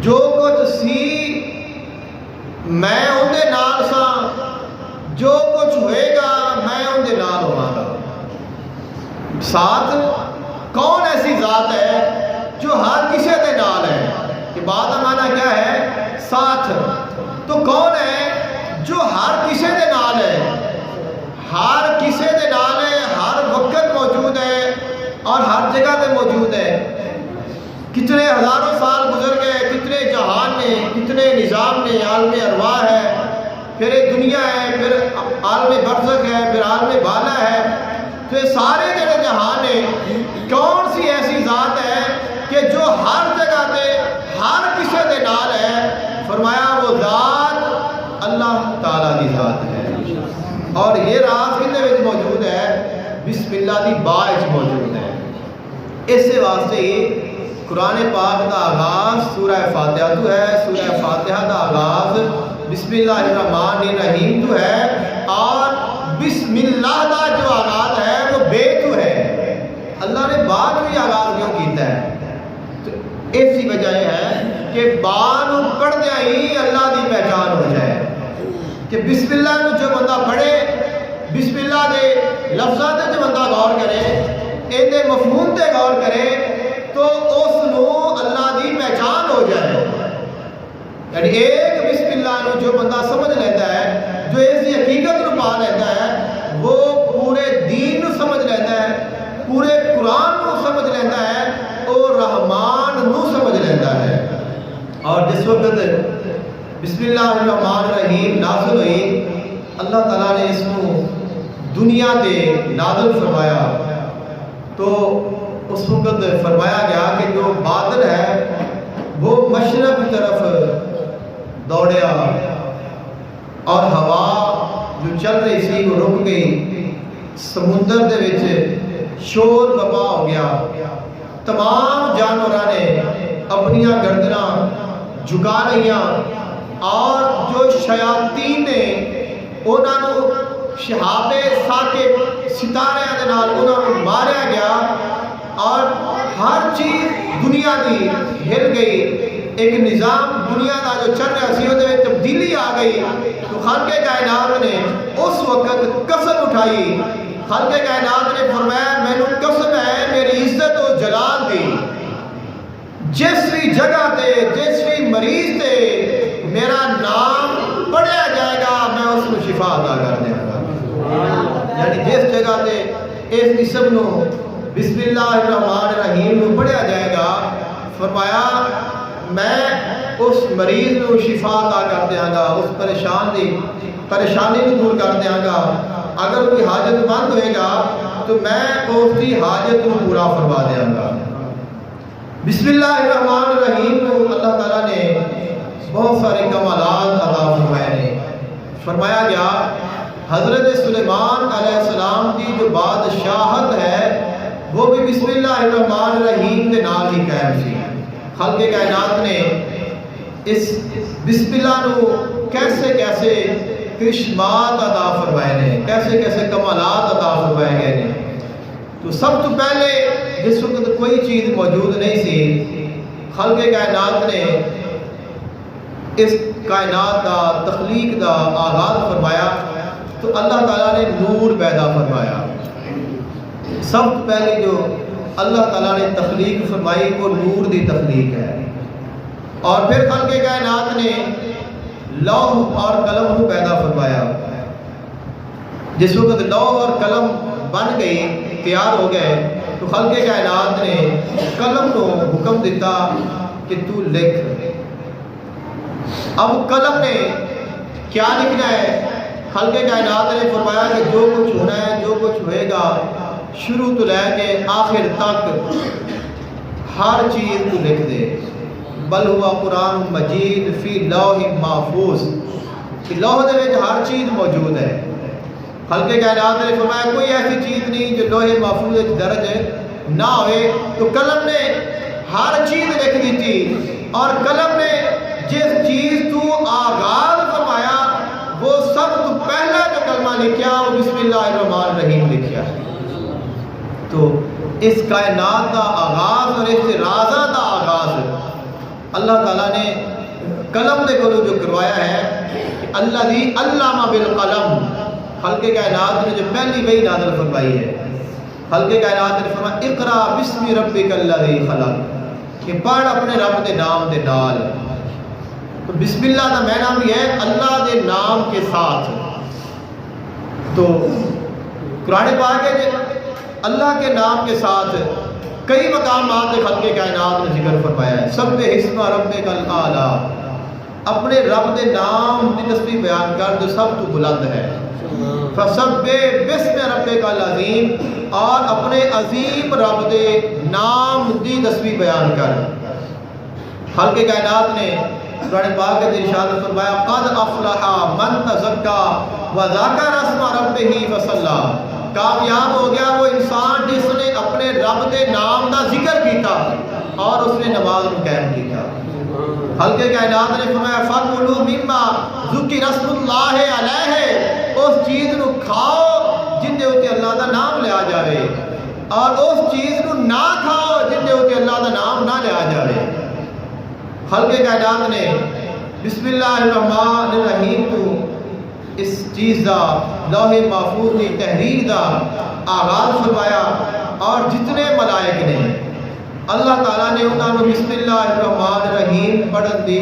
جو کچھ سی میں ان دے نال سا, جو کچھ ہوئے گا میں ان دے نال ہوا گا. ساتھ کون ایسی ذات ہے جو ہر کسی دے نال ہے؟ کہ بات کا معنی کیا ہے؟ ساتھ. تو کون ہے جو ہر کسی دے نال ہے؟ ہر کسی دے نال ہے, ہر وقت موجود ہے اور ہر جگہ تے موجود ہے. کتنے ہزاروں سال گزر گئے, کتنے جہان نے, کتنے نظام نے, عالم ارواح ہے, پھر ایک دنیا ہے, پھر عالم برزخ ہے, پھر عالم بالا ہے. تو یہ سارے جڑے جہان ہیں, کون سی ایسی ذات ہے کہ جو ہر جگہ تے ہر کسی دے نال ہے؟ فرمایا وہ ذات اللہ تعالیٰ کی ذات ہے. اور یہ راز کتنے وچ موجود ہے؟ بسم اللہ دی با وچ موجود ہے. اس واسطے ہی قرآن پاک کا آغاز سورہ فاتحہ تو ہے. سورہ فاتحہ کا آغاز بسم اللہ الرحمن الرحیم تو ہے, اور بسم اللہ کا جو آغاز ہے وہ بے تو ہے. اللہ نے با کو ہی آغاز کیوں کیتا ہے؟ تو ایسی وجہ یہ ہے کہ با نو پڑھدیا ہی اللہ دی پہچان ہو جائے کہ بسم اللہ نو جو بندہ پڑھے, بسم اللہ دے لفظاں تے جو بندہ غور کرے, ان دے مفہوم تے غور کرے, تو اس نو اللہ دی پہچان ہو جائے. یعنی ایک بسم اللہ نو جو بندہ سمجھ لیتا ہے, جو اس کی حقیقت نو پا لیتا ہے, وہ پورے دین نو سمجھ لیتا ہے, پورے قرآن نو سمجھ لیتا ہے, اور رحمان نو سمجھ لیتا ہے. اور جس وقت بسم اللہ الرحمن الرحیم نازل ہوئی, اللہ تعالیٰ نے اس کو دنیا تے نازل فرمایا, تو اس وقت فرمایا گیا کہ جو بادل ہے وہ مشرق کی طرف دوڑیا اور ہوا جو چل رہی سی وہ رک گئی. سمندر دے وچ شور بپا ہو گیا. تمام جانوراں نے اپنیاں گردناں جھکا لئیاں, اور جو شیاطین نے انہاں نو شہاب ثاقب ستارے دے نال انہاں نو ماریا گیا, اور ہر چیز دنیا دی ہل گئی. ایک نظام دنیا دا جو چل رہا سی وہ تبدیلی آ گئی تو خالق کائنات نے اس وقت قسم اٹھائی. خالق کائنات نے فرمایا مینوں قسم ہے میری عزت و جلال دی جس بھی جگہ تے جس بھی مریض تے میرا نام پڑھیا جائے گا میں اس کو شفا عطا کر دیا گا. یعنی جس جگہ تے اس اسم نو بسم اللہ الرحمن الرحیم نو پڑھیا جائے گا فرمایا میں اس مریض نو شفا عطا کر دیا گا, اس پریشانی کو دور کر دیا گا. اگر کوئی حاجت مند ہوئے گا تو میں اس کی حاجت کو پورا فرما دیا گا. بسم اللہ الرحمن الرحیم کو اللہ تعالیٰ نے بہت سارے کمالات عطا فرمائے نے. فرمایا گیا حضرت سلیمان علیہ السلام کی جو بادشاہت ہے وہ بھی بسم اللہ الرحمن الرحیم کے نام ہی قائم تھی. خالق کائنات نے اس بسم اللہ نو کیسے کیسے کرشمات عطا فرمائے نے, کیسے کیسے کمالات عطا فرمائے گئے نے. تو سب تو پہلے جس وقت کوئی چیز موجود نہیں سی خالق کائنات نے اس کائنات کا تخلیق کا آغاز فرمایا تو اللہ تعالیٰ نے نور پیدا فرمایا. سب تو پہلے جو اللہ تعالیٰ نے تخلیق فرمائی وہ نور دی تخلیق ہے. اور پھر خالق کائنات نے لوح اور قلم کو پیدا فرمایا. جس وقت لوح اور قلم بن گئی تیار ہو گئے تو خالق کائنات نے قلم کو حکم دیتا کہ تو لکھ. اب قلم نے کیا لکھنا ہے؟ خالق کائنات نے فرمایا کہ جو کچھ ہونا ہے جو کچھ ہوئے گا شروع تو لے کے آخر تک ہر چیز کو لکھ دے. بل ہوا قرآن مجید فی لوح محفوظ, کہ لوح دے وچ ہر چیز موجود ہے. خالق کائنات نے فرمایا کوئی ایسی چیز نہیں جو لوح محفوظ وچ درج نہ ہوئے. تو قلم نے ہر چیز لکھ دی تھی اور قلم نے جس چیز تو آغاز فرمایا وہ سب تو پہلا جو کلمہ لکھیا وہ بسم اللہ الرحمن الرحیم لکھیا. تو اس کائنات کا آغاز اور اس رازہ کا آغاز اللہ تعالیٰ نے قلم دے کولو جو کروایا ہے کہ اللہ دی علامہ بالقلم. خالق کائنات نے جو پہلی وحی نازل فرمائی ہے خالق کائنات نے فرمایا اقرا بسم ربک الذی خلق, کہ پڑھ اپنے رب دے نام دے نال. تو بسم اللہ کا معنی بھی ہے اللہ دے نام کے ساتھ. تو قرآن پاک ہے اللہ کے نام کے ساتھ کئی مقامات خالق کائنات نے ذکر فرمایا ہے. سب اسم ربک الاعلی, اپنے رب دے نام کی تسبیح بیان کر جو سب تو بلند ہے. فسبح بسم ربک العظیم, اور اپنے عظیم رب دے نام کی تسبیح بیان کر. خالق کائنات نے قرآن پاک کے ارشاد فرمایا قد افلح من تزکا وذکر اسم ربہ فصلی, کامیاب ہو گیا وہ انسان جس نے اپنے رب دے نام کا ذکر کیتا اور اس نے نماز کو قائم کیتا. خالق کائنات نے فرمایا فَكُلُوا مِمَّا ذُكِرَ اسْمُ اللَّهِ عَلَيْهِ, اس چیز کو کھاؤ جن دے اوتے اللہ دا نام لیا جاوے اور اس چیز کو نہ کھاؤ جن دے اوتے اللہ دا نام نہ لیا جاوے. خالق کائنات نے بسم اللہ الرحمن الرحیم کو اس چیز دا لوح محفوظ کی تحریر دا آغاز فرمایا. اور جتنے ملائک نے اللہ تعالیٰ نے انہوں نے بسم اللہ الرحمن الرحیم پڑھن دی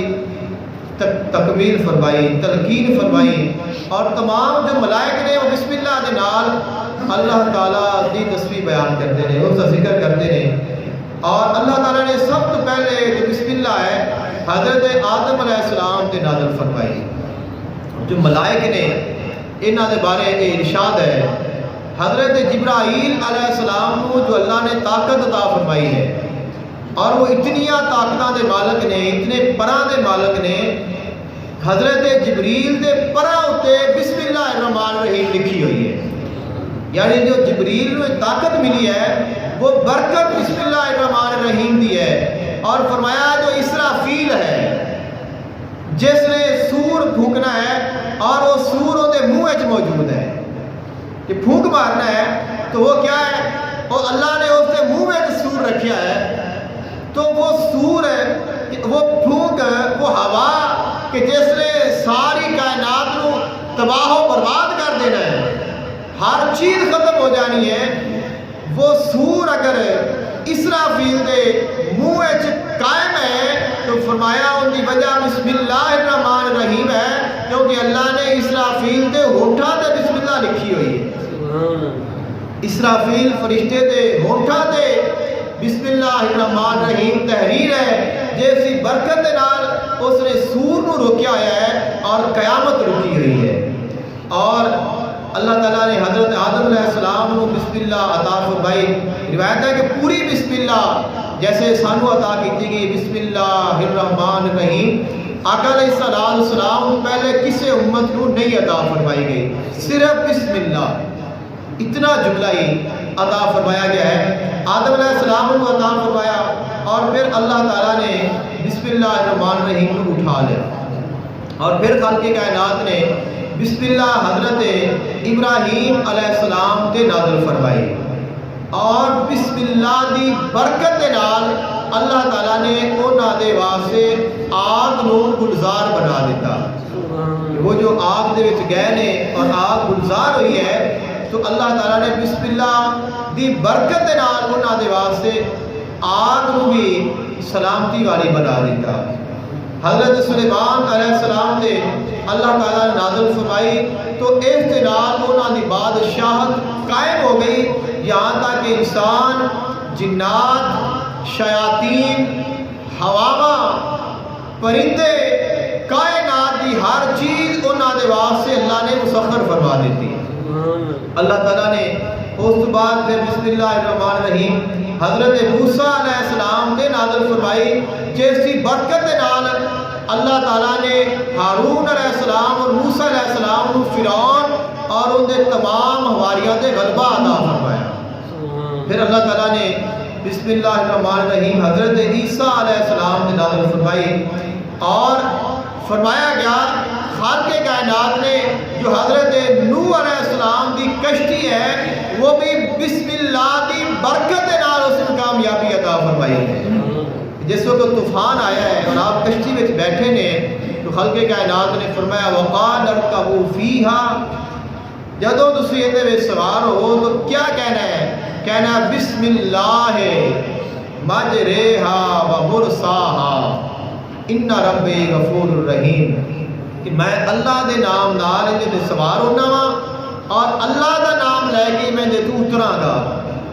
تکمیل فرمائی, تلقین فرمائی, اور تمام جو ملائک نے وہ بسم اللہ دے نال اللہ تعالیٰ دی تسبیح بیان کرتے ہیں, اس کا ذکر کرتے ہیں. اور اللہ تعالیٰ نے سب تو پہلے جو بسم اللہ ہے حضرت آدم علیہ السلام تے نازل فرمائی. جو ملائک نے انہاں دے بارے ارشاد ہے حضرت جبرائیل علیہ السلام کو جو اللہ نے طاقت عطا فرمائی ہے اور وہ اتنیاں طاقتاں دے مالک نے, اتنے پراں دے مالک نے, حضرت جبریل دے پراں اتے بسم اللہ الرحمن الرحیم لکھی ہوئی ہے. یعنی جو جبریل میں طاقت ملی ہے وہ برکت بسم اللہ الرحمن الرحیم دی ہے. اور فرمایا جو اسرافیل ہے جس نے سور پھونکنا ہے اور وہ سور اندے منہ وچ موجود ہے کہ پھونک مارنا ہے تو وہ کیا ہے, وہ اللہ نے اس کے منہ وچ سور رکھیا ہے. تو وہ سور ہے وہ پھونک وہ ہوا کہ جس نے ساری کائنات تباہ و برباد کر دینا ہے، ہر چیز ختم ہو جانی ہے، وہ سور اگر اسرافیل دے منہ قائم ہے تو فرمایا ان کی وجہ بسم اللہ الرحمن الرحیم ہے، کیونکہ اللہ نے اسرافیل دے ہونٹاں تے بسم اللہ لکھی ہوئی ہے۔ اسرافیل فرشتے دے ہونٹاں تے بسم اللہ الرحمن الرحیم تحریر ہے، جیسی برکت دے نال اس نے سور نو روکیا ہے اور قیامت رکی ہوئی ہے۔ اور اللہ تعالیٰ نے حضرت آدم علیہ السلام کو بسم اللہ عطا فرمائی، روایت ہے کہ پوری بسم اللہ جیسے سانو عطا کی گئی بسم اللہ الرحمن الرحیم، آقا علیہ السلام پہلے کسی امت کو نہیں عطا فرمائی گئی، صرف بسم اللہ اتنا جملہ ہی عطا فرمایا گیا ہے۔ آدم علیہ السلام کو عطا فرمایا اور پھر اللہ تعالیٰ نے بسم اللہ الرحمن الرحیم کو اٹھا لیا، اور پھر خالق کائنات نے بسم اللہ حضرت ابراہیم علیہ السلام تے نازل فرمائی، اور بسم اللہ دی برکت دے نال اللہ تعالیٰ نے انہاں دے واسطے آگ نو گلزار بنا دیتا۔ وہ جو آگ دے وچ گئے نے اور آگ گلزار ہوئی ہے تو اللہ تعالیٰ نے بسم اللہ دی برکت دے نال انہاں دے واسطے آگ نو بھی سلامتی والی بنا دیتا۔ حضرت سلیمان علیہ السلام دے اللہ تعالیٰ نے نازل فرمائی تو اس دے نال انہاں دی بادشاہت قائم ہو گئی، یہاں تک کہ انسان، جنات، شیاطین، ہواواں، پرندے، کائنات دی ہر چیز انہاں دے واسطے اللہ نے مسخر فرما دیتی۔ اللہ تعالیٰ نے اس تو بعد پھر بسم اللہ الرحمن الرحیم حضرت موسیٰ علیہ السلام نے نازل فرمائی، جیسی برکت دے نال اللہ تعالیٰ نے ہارون علیہ السلام اور موسیٰ علیہ السلام کو فرعون اور ان دے تمام حواریوں دے غلبہ عطا فرمایا۔ پھر اللہ تعالیٰ نے بسم اللہ الرحمن الرحیم حضرت عیسیٰ علیہ السلام نے نازل فرمائی، اور فرمایا گیا خالق کائنات نے جو حضرت نوح علیہ السلام دی کشتی ہے وہ بھی بسم اللہ دی برکت دے نال اس کو کامیابی عطا فرمائی ہے۔ جس وقت طوفان آیا ہے اور آپ کشتی میں بیٹھے نے تو خالق کائنات نے فرمایا وقال ارکبوا فیہا، جدوں تسی اندے وچ سوار ہو تو کیا کہنا ہے؟ کہنا بسم اللہ مجریہا و مرساہا ان ربی غفور الرحیم، کہ میں اللہ دے نام نال اندے سوار ہونا وا اور اللہ دا نام لے کے میں دے تو اتراں گا،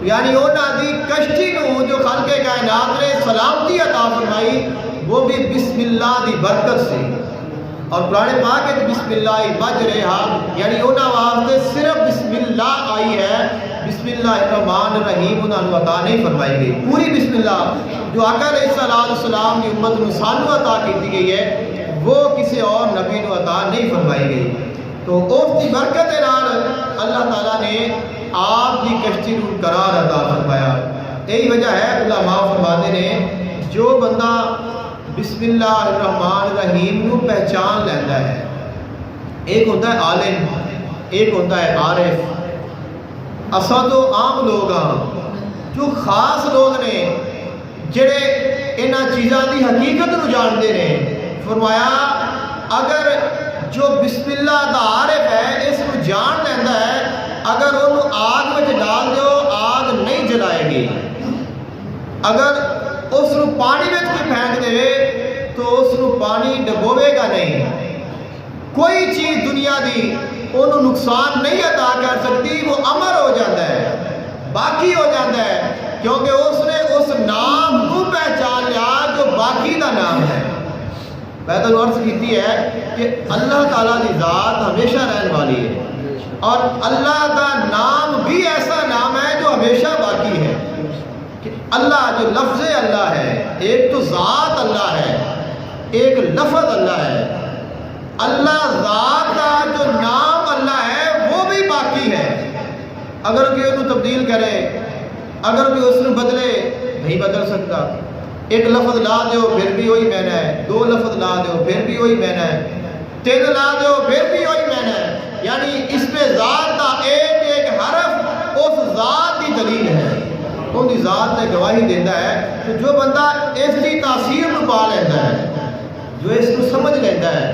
یعنی انہاں دی کشتی نو جو خالق کائنات نے سلامتی عطا فرمائی وہ بھی بسم اللہ دی برکت سے۔ اور قرآن پاک ہے بسم اللہ مجریہا، یعنی انہاں واسطے صرف بسم اللہ آئی ہے، بسم اللہ الرحمن الرحیم انہاں نو عطا نہیں فرمائی گئی۔ پوری بسم اللہ جو آقا علیہ السلام کی امت نو سانو عطا کی گئی ہے وہ کسی اور نبی نو عطا نہیں فرمائی گئی۔ تو اس کی برکت دے نال اللہ تعالیٰ نے آپ کی کشتی نو قرار عطا فرمایا۔ یہی وجہ ہے علماء فرماتے نے جو بندہ بسم اللہ الرحمن الرحیم نو پہچان لینا ہے، ایک ہوتا ہے عالم، ایک ہوتا ہے عارف۔ اساں تو عام لوگ ہاں، جو خاص لوگ نے جڑے انہاں چیزاں دی حقیقت نو جانتے ہیں، فرمایا اگر جو بسم اللہ دا عارف ہے اس کو جان لینا ہے، اگر انہوں آگ میں ڈال دیو آگ نہیں جلائے گی، اگر اس کو پانی میں پھینک دے تو اس کو پانی ڈبوے گا نہیں، کوئی چیز دنیا دی انہوں نقصان نہیں عطا کر سکتی، وہ امر ہو جاتا ہے، باقی ہو جاتا ہے، کیونکہ اس نے اس نام کو پہچان لیا جو باقی دا نام ہے۔ میں تو عرض کیتی ہے کہ اللہ تعالیٰ کی ذات ہمیشہ رہنے والی ہے، اور اللہ کا نام بھی ایسا نام ہے جو ہمیشہ باقی ہے، کہ اللہ جو لفظ اللہ ہے، ایک تو ذات اللہ ہے، ایک لفظ اللہ ہے۔ اللہ ذات کا جو نام اللہ ہے وہ بھی باقی ہے، اگر کوئی انہوں تبدیل کرے، اگر کوئی اس نے بدلے نہیں بدل سکتا۔ ایک لفظ لا دیو پھر بھی وہی معنی ہے، دو لفظ لا دیو پھر بھی وہی معنی ہے، تین لا دیو پھر بھی وہی معنی ہے، یعنی اس میں ذات کا ایک ایک حرف اس ذات کی دلیل ہے، ان کی ذات نے گواہی دیتا ہے۔ تو جو بندہ اس کی تاثیر کو پا لیتا ہے، جو اس کو سمجھ لیتا ہے،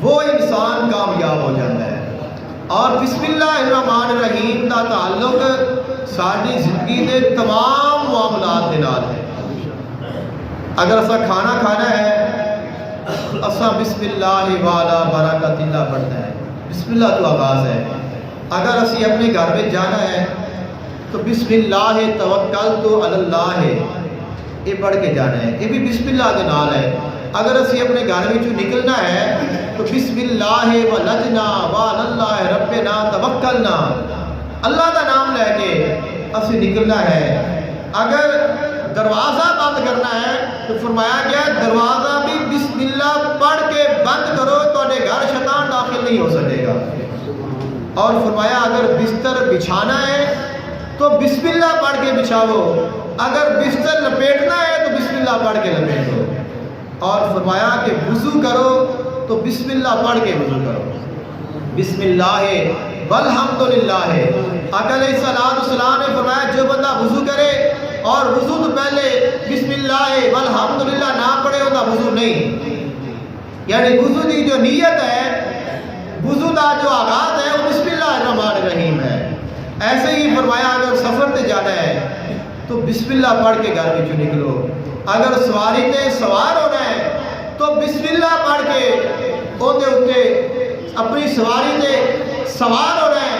وہ انسان کامیاب ہو جاتا ہے۔ اور بسم اللہ الرحمن الرحیم کا تعلق ساری زندگی کے تمام معاملات کے نال ہے۔ اگر اسا کھانا کھانا ہے اسا بسم اللہ والا برکت اللہ پڑھنا ہے، بسم اللہ تو آغاز ہے۔ اگر اسی اپنے گھر میں جانا ہے تو بسم اللہ توکلت علی اللہ یہ پڑھ کے جانا ہے، یہ بھی بسم اللہ کے نال ہے۔ اگر اسی اپنے گھر میں نکلنا ہے تو بسم اللہ ولجنا وعلی اللہ ربنا توکلنا، اللہ کا نام لے کے اسی نکلنا ہے۔ اگر دروازہ بند کرنا ہے تو فرمایا گیا دروازہ بھی بسم اللہ پڑھ کے بند کرو، تو گھر شیطان داخل نہیں ہو سکے گا۔ اور فرمایا اگر بستر بچھانا ہے تو بسم اللہ پڑھ کے بچھاؤ، اگر بستر لپیٹنا ہے تو بسم اللہ پڑھ کے لپیٹو۔ اور فرمایا کہ وضو کرو تو بسم اللہ پڑھ کے وضو کرو، بسم اللہ والحمدللہ۔ آقا علیہ السلام نے فرمایا جو بندہ وضو کرے اور وضو تو پہلے بسم اللہ والحمدللہ نہ پڑھے ہوتا وضو نہیں، یعنی وضو کی جو نیت ہے، وضو کا جو آغاز ہے وہ بسم اللہ الرحمن الرحیم ہے۔ ایسے ہی فرمایا اگر سفر تے جانا ہے تو بسم اللہ پڑھ کے گھر میں نکلو، اگر سواری تے سوار ہونا ہے تو بسم اللہ پڑھ کے اوتے اوتے اپنی سواری تے سوار ہونا ہے۔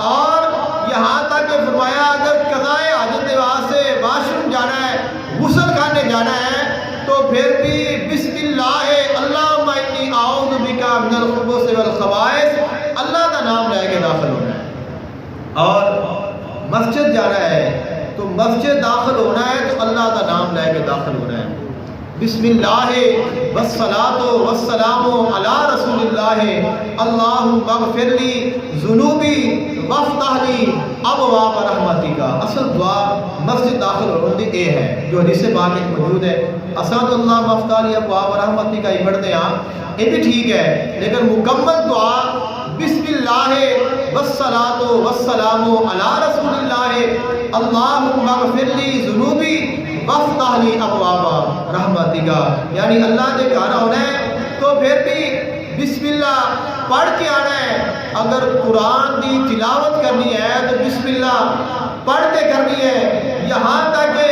اور یہاں تک کہ فرمایا اگر قضائے حاجت کے واسطے واش روم جانا ہے، غسل خانے جانا ہے تو پھر بھی بسم اللہ اللہم انی اعوذ بک من الخبث والخبائث اللہ کا نام لے کے داخل ہونا ہے۔ اور مسجد جانا ہے تو مسجد داخل ہونا ہے تو اللہ کا نام لے کے داخل ہونا ہے۔ بسم اللہ والصلاۃ والسلام علی رسول اللہ اللہم اغفر لی ذنوبی وافتح لی ابواب رحمتک۔ اصل دعا مسجد داخل ہونے کی یہ ہے جو حدیث پاک میں موجود ہے۔ اسد اللہ وافتح لی ابواب رحمتک یہ پڑھتے ہیں، یہ بھی ٹھیک ہے، لیکن مکمل دعا بسم اللہ والصلاۃ والسلام علی رسول اللہ اللہم اغفر لی ذنوبی وافتح لی ابواب رحمتک، یعنی اللہ نے گھر ہونا ہے تو پھر بھی بسم اللہ پڑھ کے آنا ہے۔ اگر قرآن کی تلاوت کرنی ہے تو بسم اللہ پڑھ کے کرنی ہے۔ یہاں تک کہ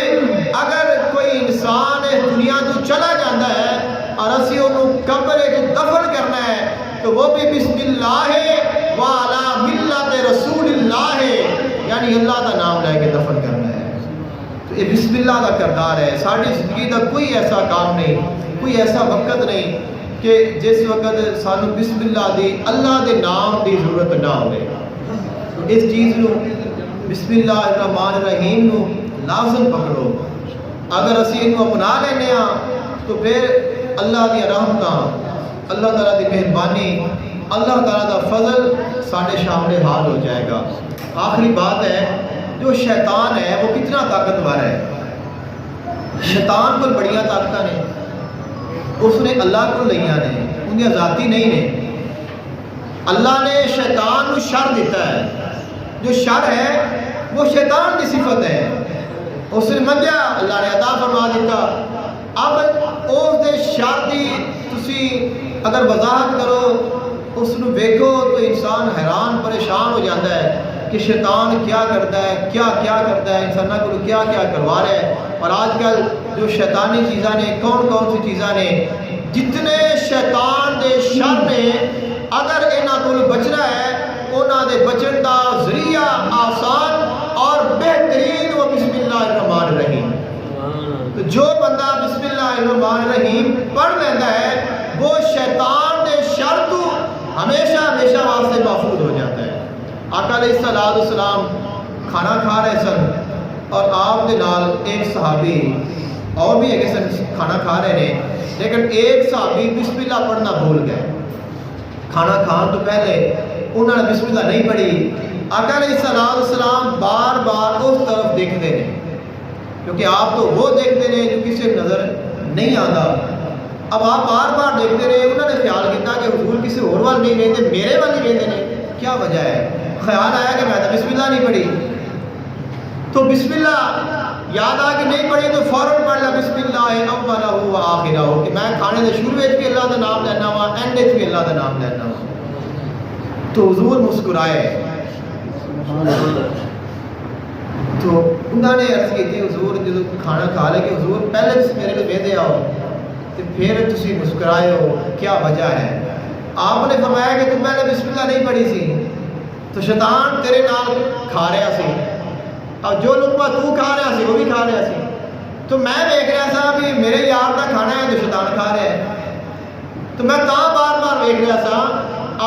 اگر کوئی انسان اس دنیا تو چلا جاتا ہے اور اسی انہوں قبر دفن کرنا ہے تو وہ بھی بسم اللہ وعلی ملت رسول اللہ، یعنی اللہ کا نام لے کے دفن کرنا ہے۔ تو یہ بسم اللہ کا کردار ہے۔ ساری زندگی کا کوئی ایسا کام نہیں، کوئی ایسا وقت نہیں کہ جس وقت سانو بسم اللہ دی اللہ دے نام دی ضرورت نہ ہوئے۔ اس چیز نو بسم اللہ الرحمن الرحیم نو لازم پکڑو۔ اگر اسی انو اپنا لینے ہاں تو پھر اللہ دی رحمتاں، اللہ تعالیٰ دی مہربانی، اللہ تعالیٰ دا فضل ساڑھے شامل حال ہو جائے گا۔ آخری بات ہے، جو شیطان ہے وہ کتنا طاقتور ہے۔ شیطان کو بڑیاں طاقتیں نے، اس نے اللہ کو لئیاں نے، انہیں ذاتی نہیں نے۔ اللہ نے شیطان کو شر دیتا ہے، جو شر ہے وہ شیطان کی صفت ہے۔ اس نے منگیا اللہ نے عطا فرما دیتا۔ اب اس دے شر دی تسی اگر وضاحت کرو، اس نے ویکھو تو انسان حیران پریشان ہو جاتا ہے کہ شیطان کیا کرتا ہے، کیا کرتا ہے، انسانوں کو کیا کروا رہا ہے۔ اور آج کل جو شیطانی چیزاں نے، کون سی چیزاں نے، جتنے شیطان دے شر نے، اگر انہاں کو بچنا ہے، انہاں دے بچن دا ذریعہ آسان اور بہترین وہ بسم اللہ الرحمن الرحیم۔ تو جو بندہ بسم اللہ الرحمن الرحیم پڑھ لیتا ہے وہ شیطان دے شر تو ہمیشہ واسطے محفوظ ہو جاتا ہے۔ آقا علیہ السلام کھانا کھا رہے سن اور آپ کے نال ایک صحابی اور بھی ایک سن کھانا کھا رہے ہیں، لیکن ایک صحابی بسم اللہ پڑھنا بھول گئے۔ کھانا کھان تو پہلے انہوں نے بسم اللہ نہیں پڑھی۔ آقا علیہ السلام بار بار اس طرف دیکھتے ہیں، کیونکہ آپ تو وہ دیکھتے ہیں جو کسی نظر نہیں آتا۔ اب آپ بار بار دیکھتے رہے، انہوں نے خیال کیا کہ حضور کسی اور وال نہیں ویندے، میرے وال نہیں ویندے نے، کیا وجہ ہے؟ خیال آیا کہ میں تو بسم اللہ نہیں پڑھی۔ تو بسم اللہ یاد آ کہ نہیں پڑھی تو فوراً پڑھ لیا بسم اللہ اولہ و آخرہ کہ میں کھانے دے شروع وچ بھی اللہ دا نام لینا وا اینڈ وچ بھی اللہ دا نام لینا وا. تو حضور مسکرائے. تو انہوں نے عرض کی تھی حضور جب کھانا کھا لے کہ حضور پہلے میرے کو دے آؤ تو پھر تسی مسکرائے ہو, کیا وجہ ہے؟ آپ نے فرمایا کہ تم پہلے بسم اللہ نہیں پڑھی سی تو شیطان تیرے نال کھا رہا سی, اور جو لقمہ تو کھا رہا سی وہ بھی کھا رہا سی. تو میں دیکھ رہا تھا بھی میرے یار کا کھانا ہے تو شیطان کھا رہا ہے, تو میں بار بار دیکھ رہا تھا.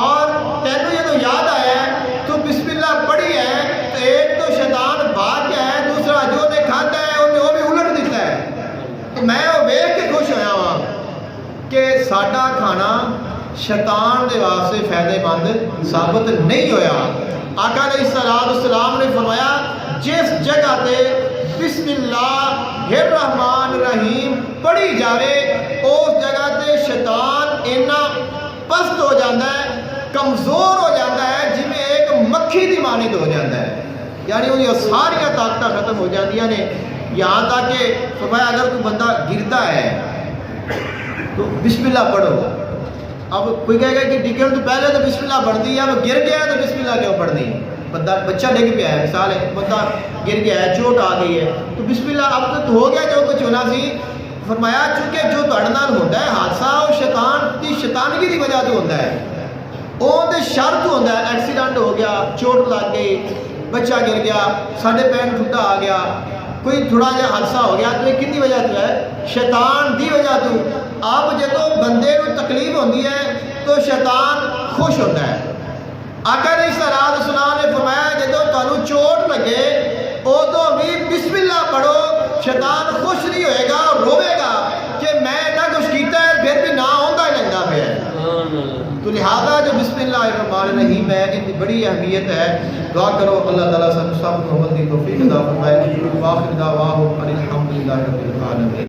اور تینوں یہ تو یاد آیا ہے تو بسم اللہ پڑھی ہے تو ایک تو شیطان بھاگ گیا ہے, دوسرا جو نے کھاتا ہے انہیں وہ بھی الٹ دیتا ہے. تو میں وہ دیکھ کے خوش ہویا ہوا کہ ساڈا کھانا شیطان دے واسطے فائدے مند ثابت نہیں ہویا. آقا علیہ السلام نے فرمایا جس جگہ تے بسم اللہ الرحمن الرحیم پڑھی جاوے اس جگہ تے شیطان اینا پست ہو جاتا ہے, کمزور ہو جاتا ہے, جی میں ایک مکھی دی مانند ہو جاتا ہے. یعنی وہ ساری طاقتیں ختم ہو جاتی ہیں. یہاں تک کہ فرمایا اگر کوئی بندہ گرتا ہے تو بسم اللہ پڑھو. اب کوئی کہے گا کہ ڈگن تو پہلے تو بسم اللہ پڑھتی ہے, اب گر گیا تو بسم اللہ کیوں پڑھنی؟ بچہ ڈگ پیا ہے, مثال ہے بندہ گر گیا ہے, چوٹ آ گئی ہے تو بسم اللہ اب تو ہو گیا جو کچھ ہونا سی. فرمایا چونکہ جو تہاڈے نال ہوتا ہے حادثہ وہ شیطان کی شیطانگی کی وجہ تو ہوتا ہے, وہ تے شر تو ہوتا ہے. ایکسیڈنٹ ہو گیا, چوٹ لگ گئی, بچہ گر گیا, ساڈے پین ٹھڈا آ گیا, کوئی تھوڑا جہا حادثہ ہو گیا تو یہ کتنی وجہ تو ہے شیطان دی وجہ تو. اب جدو بندے کو تکلیف ہوتی ہے تو شیطان خوش ہوتا ہے. آقا علیہ السلام نے فرمایا جدو تمہیں چوٹ لگے ادو بھی بسم اللہ پڑھو, شیطان خوش نہیں ہوئے گا اور روے گا کہ میں نہ کچھ کیتا ہے پھر بھی نہ ہوتا ہی لگتا پہ ہے. تو لہٰذا جو بسم اللہ الرحمن الرحیم ہے ان کی بڑی اہمیت ہے. دعا کرو اللہ تعالیٰ سب کو عمل کی توفیق عطا فرمائے. واخر دعواہم ان الحمد للہ رب العالمین.